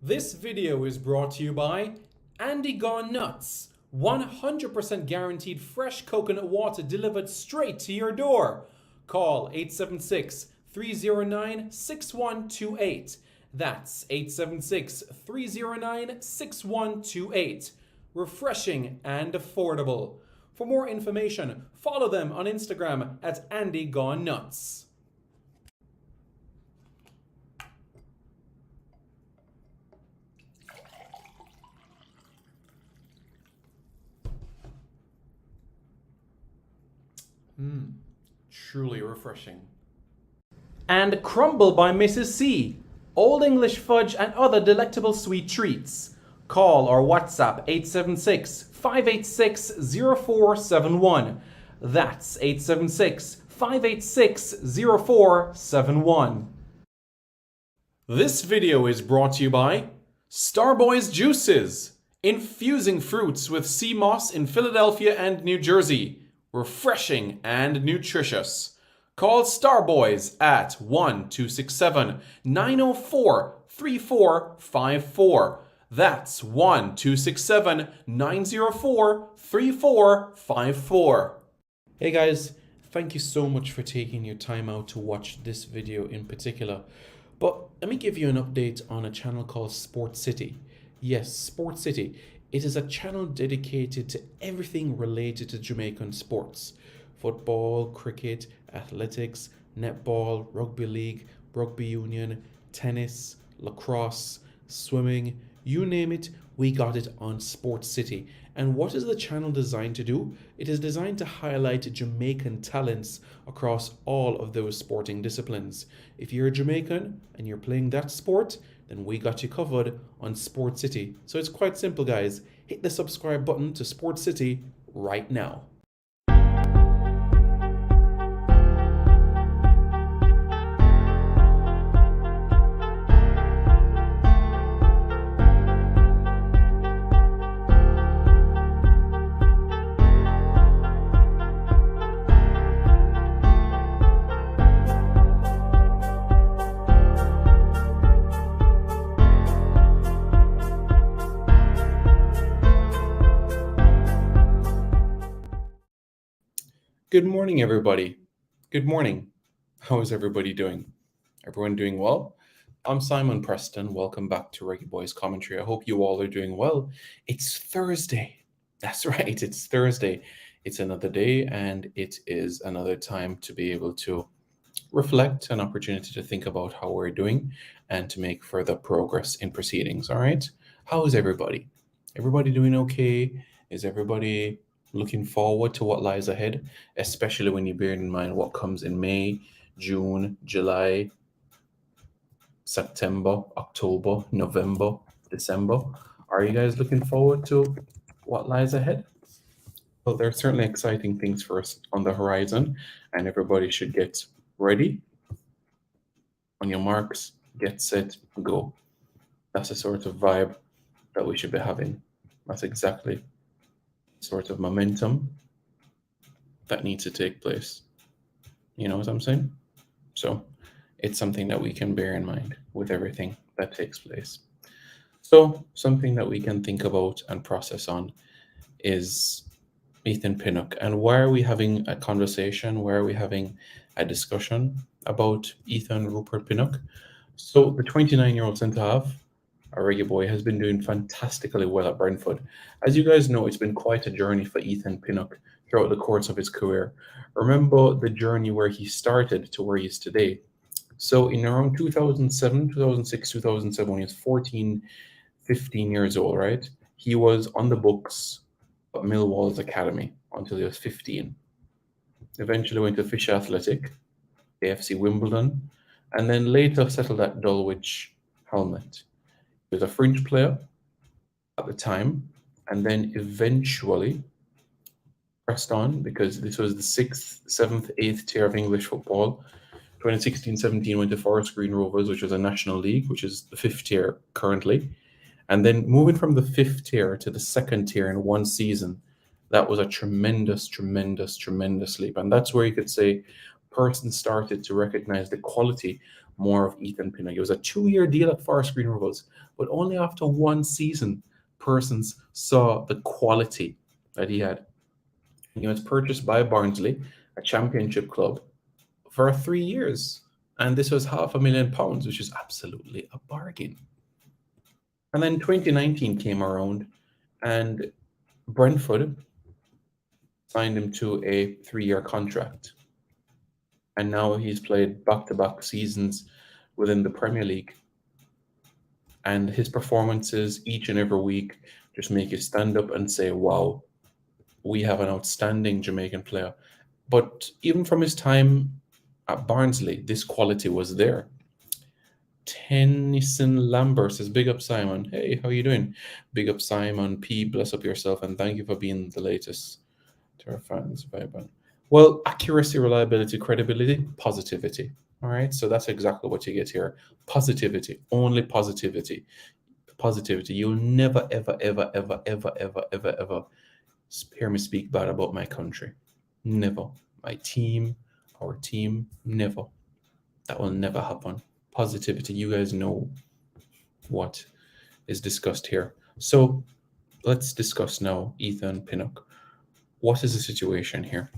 This video is brought to you by Andy Gone Nuts. 100% guaranteed fresh coconut water delivered straight to your door. Call 876 309 6128. That's 876 309 6128. Refreshing and affordable. For more information, follow them on Instagram at Andy Gone Nuts. Truly refreshing. And Crumble by Mrs. C. Old English fudge and other delectable sweet treats. Call or WhatsApp 876 586 0471. That's 876 586 0471. This video is brought to you by Starboys Juices. Infusing fruits with sea moss in Philadelphia and New Jersey. Refreshing and nutritious. Call Starboys at 1-267-904-3454. That's 1-267-904-3454. Hey guys, thank you so much for taking your time out to watch this video in particular. But let me give you an update on a channel called Sport City. Yes, Sport City. It is a channel dedicated to everything related to Jamaican sports. Football, cricket, athletics, netball, rugby league, rugby union, tennis, lacrosse, swimming, you name it, we got it on Sports City. And what is the channel designed to do? It is designed to highlight Jamaican talents across all of those sporting disciplines. If you're a Jamaican and you're playing that sport, then we got you covered on Sport City. So it's quite simple, guys. Hit the subscribe button to Sport City right now. Good morning, everybody. Good morning. How is everybody doing? Everyone doing well? I'm Simon Preston. Welcome back to Reggae Boys Commentary. I hope you all are doing well. It's Thursday. That's right, it's Thursday. It's another day, and it is another time to be able to reflect, an opportunity to think about how we're doing and to make further progress in proceedings. All right? How is everybody? Everybody doing okay? Is everybody looking forward to what lies ahead, especially when you bear in mind what comes in May, June, July, September, October, November, December? Are you guys looking forward to what lies ahead? Well, there are certainly exciting things for us on the horizon, and everybody should get ready. On your marks, get set, go. That's the sort of vibe that we should be having. That's exactly sort of momentum that needs to take place. You know what I'm saying? So it's something that we can bear in mind with everything that takes place. So something that we can think about and process on is Ethan Pinnock. And why are we having a conversation? Why are we having a discussion about Ethan Rupert Pinnock? So the 29-year-old centre-half, a reggae boy, has been doing fantastically well at Brentford. As you guys know, it's been quite a journey for Ethan Pinnock throughout the course of his career. Remember the journey where he started to where he is today. So in around 2007, 2006, 2007, when he was 14, 15 years old, right? He was on the books at Millwall's academy until he was 15. Eventually went to Fisher Athletic, AFC Wimbledon, and then later settled at Dulwich Helmet. He was a fringe player at the time, and then eventually pressed on because this was the 6th, 7th, 8th tier of English football. 2016-17 went to Forest Green Rovers, which was a national league, which is the 5th tier currently. And then moving from the 5th tier to the 2nd tier in one season, that was a tremendous, tremendous, tremendous leap. And that's where you could say person started to recognize the quality more of Ethan Pinnock. It was a 2-year deal at Forest Green Rovers, but only after one season, persons saw the quality that he had. He was purchased by Barnsley, a championship club, for 3 years. And this was £500,000, which is absolutely a bargain. And then 2019 came around, and Brentford signed him to a 3-year contract. And now he's played back-to-back seasons within the Premier League. And his performances each and every week just make you stand up and say, wow, we have an outstanding Jamaican player. But even from his time at Barnsley, this quality was there. Tennyson Lambert says, big up Simon. Hey, how you doing? Big up Simon P. Bless up yourself, and thank you for being the latest to our fans. Vibrant. Well, accuracy, reliability, credibility, positivity. All right, so that's exactly what you get here. Positivity, only positivity. Positivity. You'll never, ever, ever, ever, ever, ever, ever, ever hear me speak bad about my country. Never. My team, our team, never. That will never happen. Positivity. You guys know what is discussed here. So let's discuss now Ethan Pinnock. What is the situation here?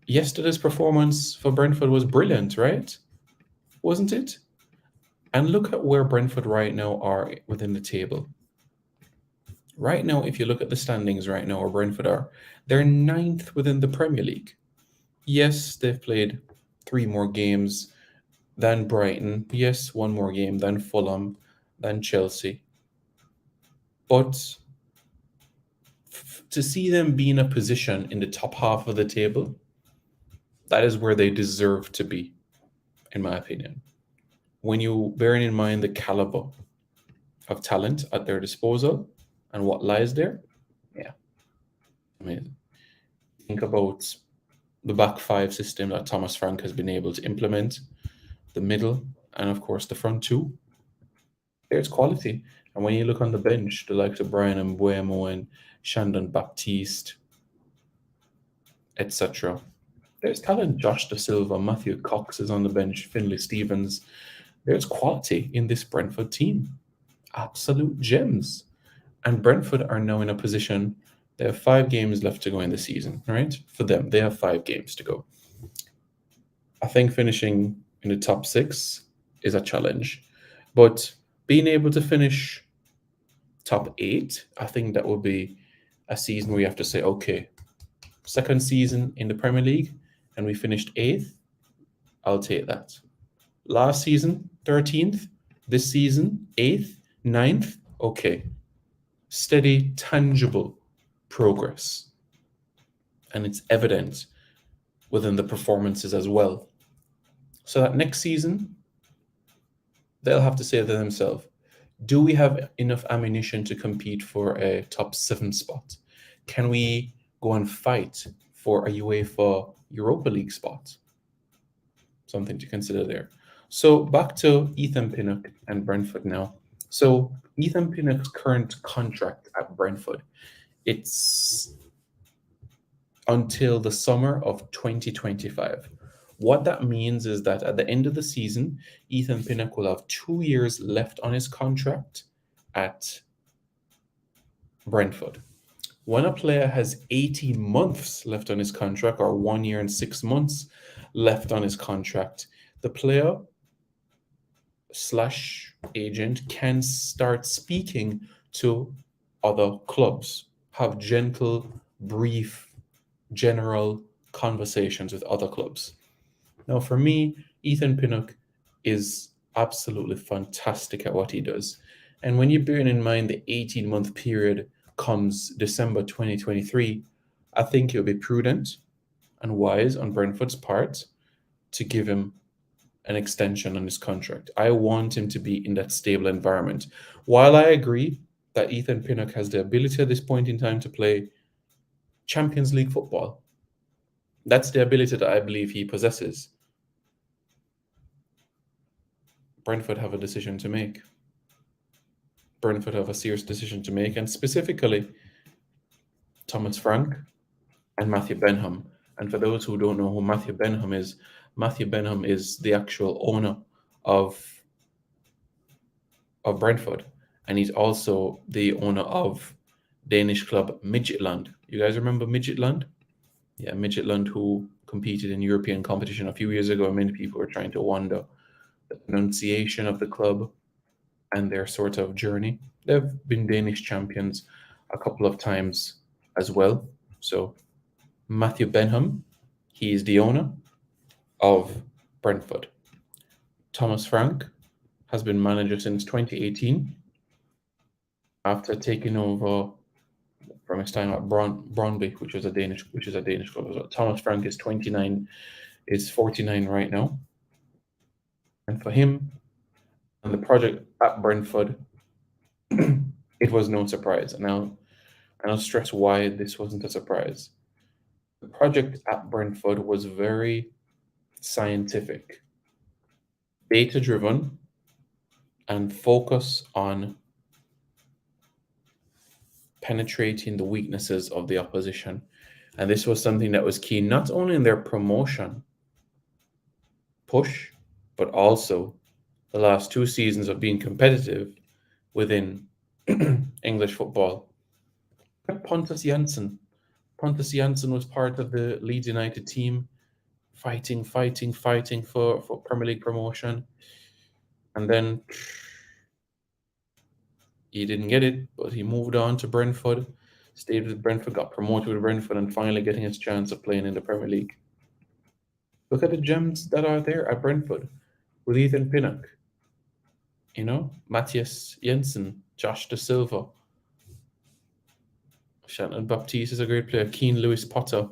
Yesterday's performance for Brentford was brilliant, right? Wasn't it? And look at where Brentford right now are within the table. Right now, if you look at the standings right now, where Brentford are, they're 9th within the Premier League. Yes, they've played 3 more games than Brighton. Yes, 1 more game than Fulham, than Chelsea. But to see them be in a position in the top half of the table, that is where they deserve to be, in my opinion. When you bearing in mind the caliber of talent at their disposal and what lies there, yeah, amazing. Think about the back 5 system that Thomas Frank has been able to implement, the middle, and of course the front 2. There's quality. And when you look on the bench, the likes of Brian Mbuemo and Shandon Baptiste, etc., there's talent. Josh Da Silva, Matthew Cox is on the bench, Finlay Stevens. There's quality in this Brentford team. Absolute gems. And Brentford are now in a position, they have 5 games left to go in the season, right? For them, they have 5 games to go. I think finishing in the top 6 is a challenge. But being able to finish top 8, I think that will be a season where you have to say, okay, second season in the Premier League, and we finished 8th, I'll take that. Last season, 13th. This season, 8th, 9th. Okay. Steady, tangible progress. And it's evident within the performances as well. So that next season, they'll have to say to themselves, do we have enough ammunition to compete for a top 7 spot? Can we go and fight for a UEFA Europa League spot? Something to consider there. So back to Ethan Pinnock and Brentford now. So Ethan Pinnock's current contract at Brentford, it's until the summer of 2025. What that means is that at the end of the season, Ethan Pinnock will have 2 years left on his contract at Brentford. When a player has 18 months left on his contract, or 1 year and 6 months left on his contract, the player / agent can start speaking to other clubs, have gentle, brief, general conversations with other clubs. Now, for me, Ethan Pinnock is absolutely fantastic at what he does. And when you bear in mind the 18-month period comes December 2023, I think it would be prudent and wise on Brentford's part to give him an extension on his contract. I want him to be in that stable environment. While I agree that Ethan Pinnock has the ability at this point in time to play Champions League football, that's the ability that I believe he possesses. Brentford have a decision to make. Brentford have a serious decision to make, and specifically Thomas Frank and Matthew Benham. And for those who don't know who Matthew Benham is the actual owner of Brentford, and he's also the owner of Danish club Midtjylland. You guys remember Midtjylland? Yeah, Midtjylland, who competed in European competition a few years ago, and many people were trying to wonder the pronunciation of the club and their sort of journey. They've been Danish champions a couple of times as well. So Matthew Benham, he is the owner of Brentford. Thomas Frank has been manager since 2018 after taking over from his time at Brøndby, which is a Danish club as well. Thomas Frank is 29, is 49 right now. And for him and the project at Brentford, it was no surprise. And I'll stress why this wasn't a surprise. The project at Brentford was very scientific, data driven, and focus on penetrating the weaknesses of the opposition. And this was something that was key not only in their promotion push, but also the last 2 seasons of being competitive within English football. Pontus Janssen. Pontus Janssen was part of the Leeds United team, fighting for Premier League promotion. And then he didn't get it, but he moved on to Brentford, stayed with Brentford, got promoted with Brentford, and finally getting his chance of playing in the Premier League. Look at the gems that are there at Brentford with Ethan Pinnock, Matthias Jensen, Josh De Silva. Shannon Baptiste is a great player. Keane Lewis Potter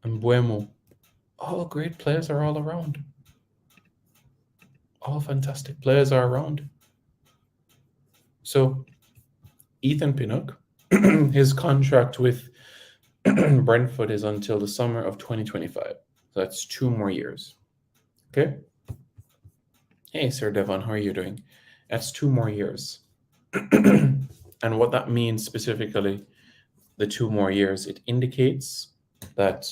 and Buemo. All great players are all around. All fantastic players are around. So, Ethan Pinnock, his contract with Brentford is until the summer of 2025. So that's 2 more years. Okay? Hey, Sir Devon, how are you doing? That's 2 more years. And what that means specifically, the 2 more years, it indicates that,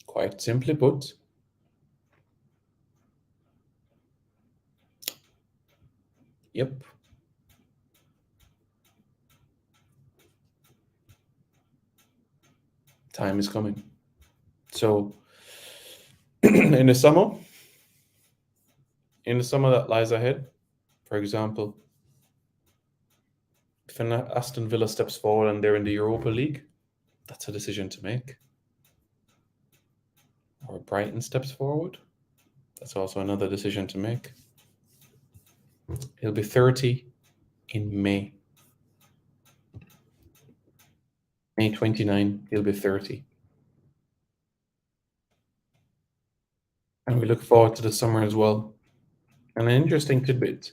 quite simply put, yep, time is coming. So in the summer that lies ahead, for example, if an Aston Villa steps forward and they're in the Europa League, that's a decision to make. Or Brighton steps forward, that's also another decision to make. He'll be 30 in May. May 29, he'll be 30. And we look forward to the summer as well. And an interesting tidbit.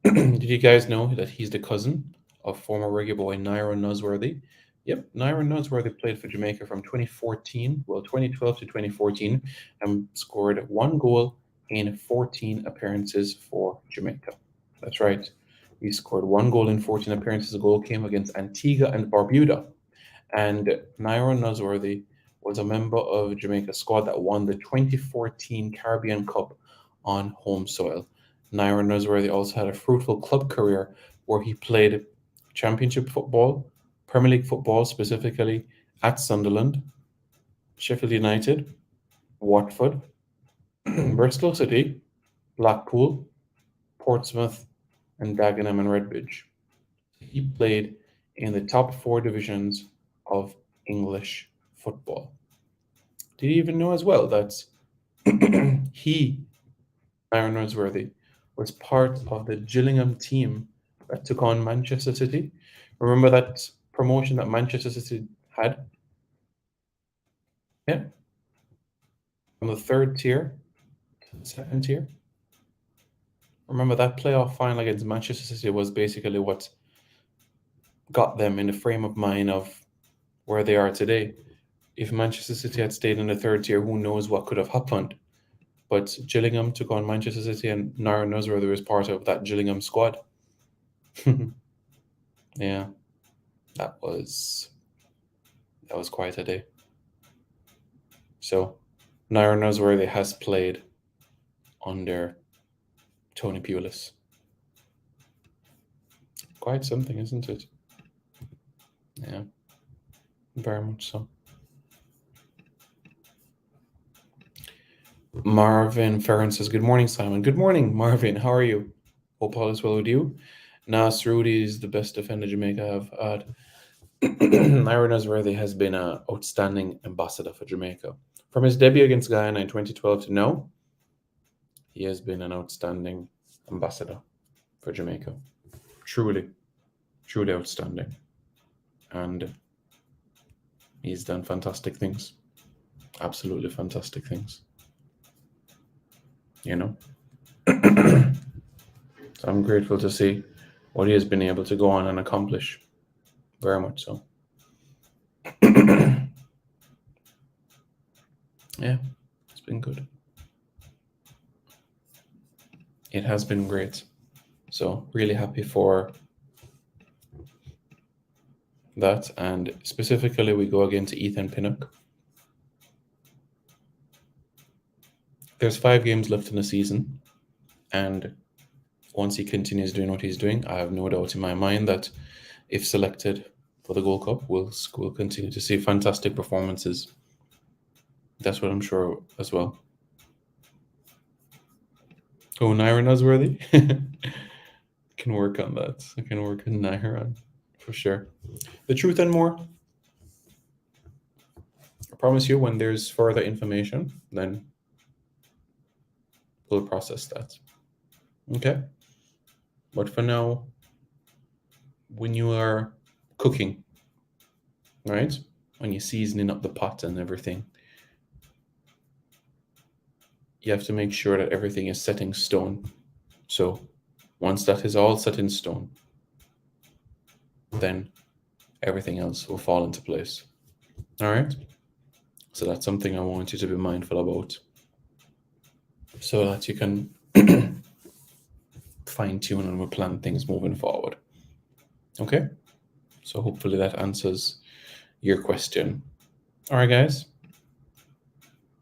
Did you guys know that he's the cousin of former Reggae boy Naira Nosworthy? Yep, Naira Nosworthy played for Jamaica from 2012 to 2014 and scored 1 goal in 14 appearances for Jamaica. That's right. He scored 1 goal in 14 appearances. The goal came against Antigua and Barbuda. And Naira Nosworthy was a member of Jamaica's squad that won the 2014 Caribbean Cup on home soil. Naira Nosworthy also had a fruitful club career where he played Championship football, Premier League football specifically at Sunderland, Sheffield United, Watford, Bristol City, Blackpool, Portsmouth, and Dagenham and Redbridge. He played in the top 4 divisions of English football. Did you even know as well that he, Aaron Nosworthy, was part of the Gillingham team that took on Manchester City? Remember that promotion that Manchester City had? Yeah. From the 3rd tier to the 2nd tier. Remember that playoff final against Manchester City was basically what got them in the frame of mind of where they are today. If Manchester City had stayed in the 3rd tier, who knows what could have happened? But Gillingham took on Manchester City, and Naira Nosworthy was part of that Gillingham squad. Yeah, that was quite a day. So Naira Nosworthy has played under Tony Pulis. Quite something, isn't it? Yeah, very much so. Marvin Farren says, "Good morning, Simon." Good morning, Marvin. How are you? Hope all is well with you. Nas Rudy is the best defender Jamaica have had. Naira Nosworthy has been an outstanding ambassador for Jamaica. From his debut against Guyana in 2012 to now, he has been an outstanding ambassador for Jamaica. Truly, truly outstanding. And he's done fantastic things. Absolutely fantastic things. You know? So I'm grateful to see what he has been able to go on and accomplish. Very much so. Yeah, it's been good. It has been great. So really happy for that. And specifically, we go again to Ethan Pinnock. There's 5 games left in the season. And once he continues doing what he's doing, I have no doubt in my mind that if selected for the Gold Cup, we'll continue to see fantastic performances. That's what I'm sure as well. Oh, Naira Nosworthy? Can work on that. I can work on Naira for sure. The truth and more. I promise you, when there's further information, then we'll process that. Okay? But for now, when you are cooking, right? When you're seasoning up the pot and everything, you have to make sure that everything is set in stone. So once that is all set in stone, then everything else will fall into place. All right? So that's something I want you to be mindful about so that you can fine tune and we'll plan things moving forward. Okay? So hopefully that answers your question. All right, guys.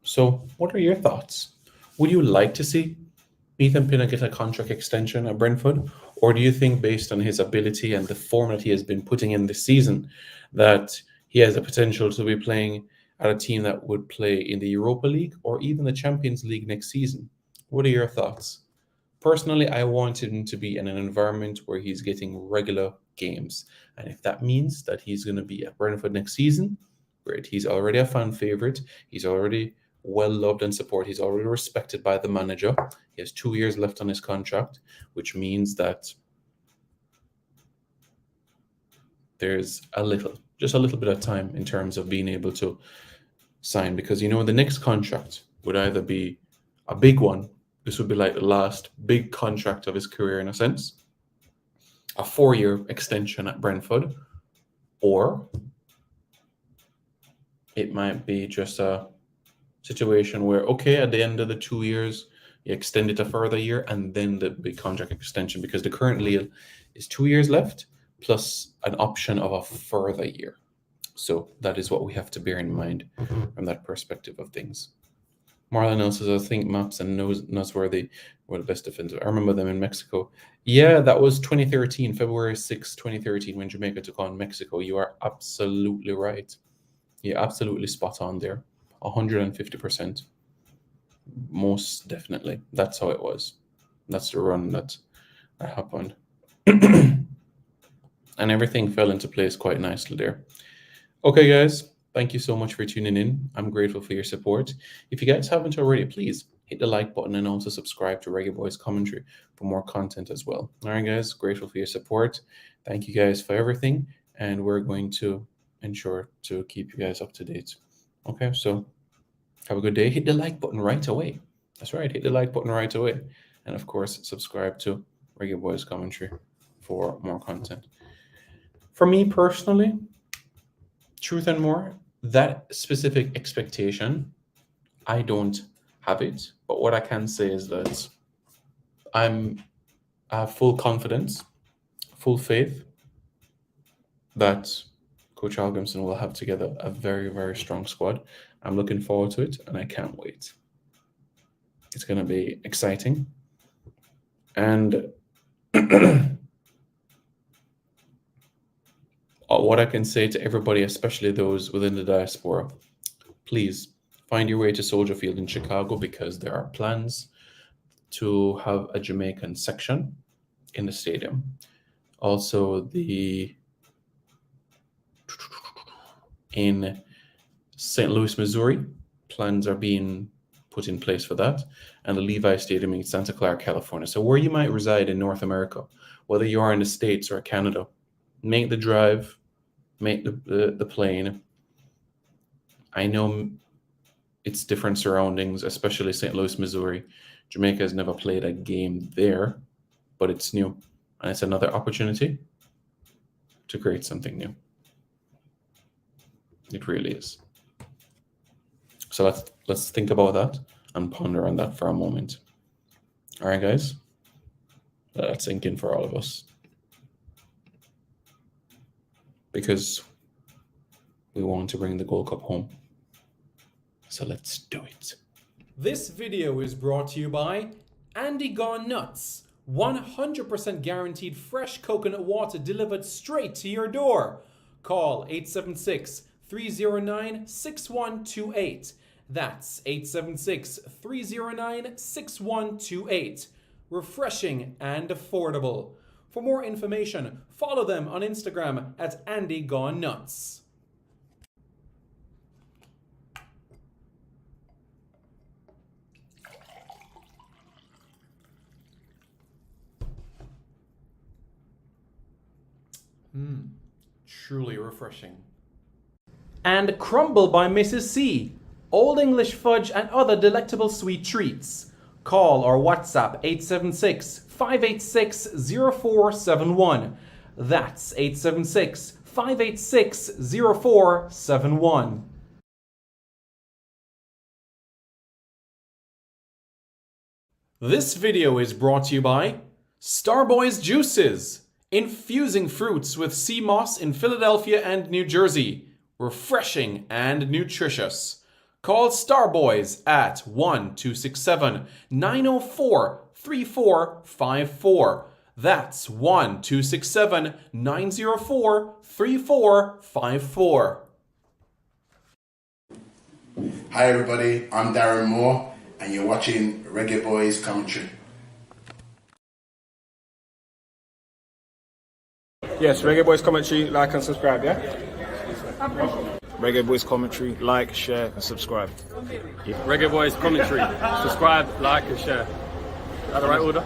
So what are your thoughts? Would you like to see Ethan Pinnock get a contract extension at Brentford? Or do you think, based on his ability and the form that he has been putting in this season, that he has the potential to be playing at a team that would play in the Europa League or even the Champions League next season? What are your thoughts? Personally, I want him to be in an environment where he's getting regular games. And if that means that he's going to be at Brentford next season, great. He's already a fan favorite. He's already well loved and supported. He's already respected by the manager. He has 2 years left on his contract, which means that there's just a little bit of time in terms of being able to sign, because the next contract would either be a big one. This would be like the last big contract of his career in a sense, a 4-year extension at Brentford, or it might be just a situation where, okay, at the end of the 2 years, you extend it a further year and then the big contract extension, because the current deal is 2 years left plus an option of a further year. So that is what we have to bear in mind from that perspective of things. Marlon L says, I think Maps and Nosworthy were the best defenders. I remember them in Mexico. Yeah, that was 2013, February 6, 2013, when Jamaica took on Mexico. You are absolutely right. You're absolutely spot on there. 150%. Most definitely. That's how it was. That's the run that happened. And everything fell into place quite nicely there. Okay, guys. Thank you so much for tuning in. I'm grateful for your support. If you guys haven't already, please hit the like button and also subscribe to Reggae Boys Commentary for more content as well. All right, guys. Grateful for your support. Thank you guys for everything. And we're going to ensure to keep you guys up to date. Okay, so have a good day. Hit the like button right away. That's right. Hit the like button right away. And of course, subscribe to Reggae Boys Commentary for more content. For me personally, truth and more, that specific expectation, I don't have it. But what I can say is that I have full confidence, full faith that Coach Algrimson will have together a very, very strong squad. I'm looking forward to it, and I can't wait. It's going to be exciting. And what I can say to everybody, especially those within the diaspora, please find your way to Soldier Field in Chicago, because there are plans to have a Jamaican section in the stadium. Also, in St. Louis, Missouri, plans are being put in place for that, and the Levi Stadium in Santa Clara, California. So where you might reside in North America, whether you are in the States or Canada, make the drive, make the plane. I know it's different surroundings, especially St. Louis, Missouri. Jamaica has never played a game there, but it's new, and it's another opportunity to create something new. It really is. So let's think about that and ponder on that for a moment. All right, guys, that's sink in for all of us, because we want to bring the Gold Cup home. So let's do it. This video is brought to you by Andy Gone Nuts. 100% guaranteed fresh coconut water delivered straight to your door. Call 876-309-6128. That's 876-309-6128. Refreshing and affordable. For more information, follow them on Instagram at Andy Gone Nuts. Truly refreshing. And Crumble by Mrs. C. Old English fudge and other delectable sweet treats. Call or WhatsApp 876-586-0471. That's 876-586-0471. This video is brought to you by Starboy's Juices. Infusing fruits with sea moss in Philadelphia and New Jersey. Refreshing and nutritious. Call Starboys at 1-267-904-3454. That's 1-267-904-3454. Hi everybody, I'm Darren Moore and you're watching Reggae Boys Commentary. Yes, Reggae Boys Commentary, like and subscribe, yeah? Reggae Boys Commentary, like, share and subscribe. Reggae Boys Commentary, subscribe, like and share. Is that the right order?